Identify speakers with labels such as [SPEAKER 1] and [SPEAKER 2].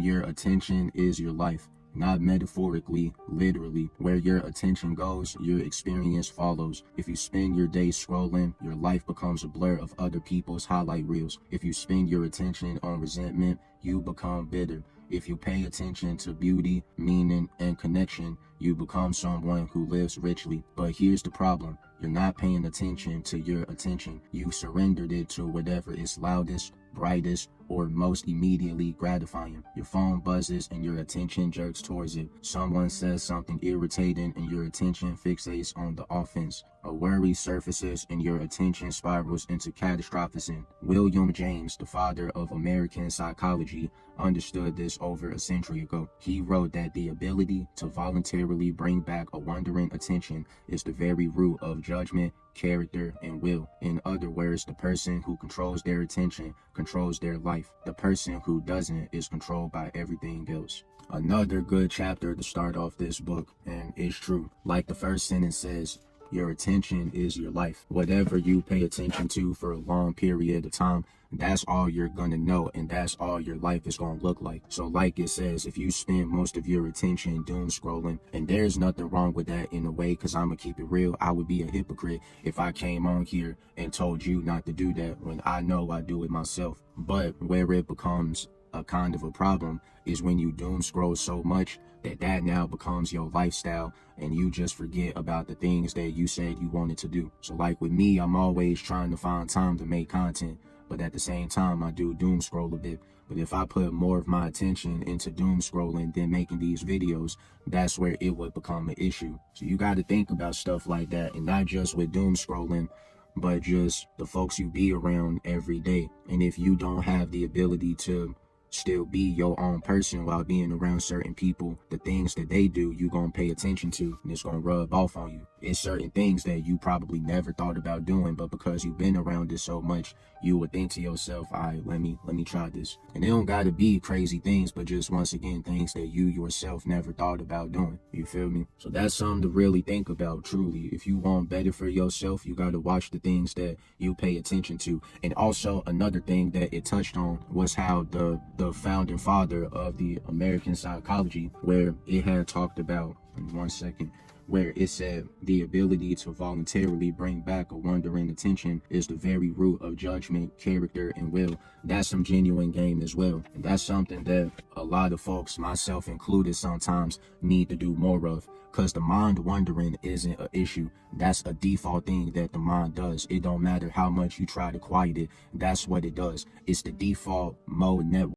[SPEAKER 1] Your attention is your life. Not metaphorically, literally. Where your attention goes, your experience follows. If you spend your day scrolling, your life becomes a blur of other people's highlight reels. If you spend your attention on resentment, you become bitter. If you pay attention to beauty, meaning, and connection, you become someone who lives richly. But here's the problem. You're not paying attention to your attention. You surrendered it to whatever is loudest, brightest, or most immediately gratifying. Your phone buzzes and your attention jerks towards it. Someone says something irritating and your attention fixates on the offense. A worry surfaces and your attention spirals into catastrophism. William James, the father of American psychology, understood this over a century ago. He wrote that the ability to voluntarily bring back a wandering attention is the very root of judgment, character, and will. In other words, the person who controls their attention controls their life. The person who doesn't is controlled by everything else. Another good chapter to start off this book, and it's true. Like the first sentence says, your attention is your life. Whatever you pay attention to for a long period of time, that's all you're gonna know, and that's all your life is gonna look like. So like it says, if you spend most of your attention doom scrolling, and there's nothing wrong with that in a way, because I'm gonna keep it real, I would be a hypocrite if I came on here and told you not to do that when I know I do it myself. But where it becomes a kind of a problem is when you doom scroll so much that now becomes your lifestyle and you just forget about the things that you said you wanted to do. So like with me, I'm always trying to find time to make content, but at the same time I do doom scroll a bit. But if I put more of my attention into doom scrolling than making these videos, that's where it would become an issue. So you got to think about stuff like that, and not just with doom scrolling, but just the folks you be around every day. And if you don't have the ability to still be your own person while being around certain people, the things that they do, you gonna pay attention to, and it's gonna rub off on you. It's certain things that you probably never thought about doing, but because you've been around it so much, you would think to yourself, all right, let me try this. And it don't gotta be crazy things, but just once again, things that you yourself never thought about doing. You feel me? So that's something to really think about, truly. If you want better for yourself, you gotta watch the things that you pay attention to. And also another thing that it touched on was how the founding father of the American psychology, where it had talked about, in 1 second, where it said the ability to voluntarily bring back a wandering attention is the very root of judgment, character, and will. That's some genuine game as well. And that's something that a lot of folks, myself included, sometimes need to do more of. Because the mind wandering isn't an issue. That's a default thing that the mind does. It don't matter how much you try to quiet it. That's what it does. It's the default mode network.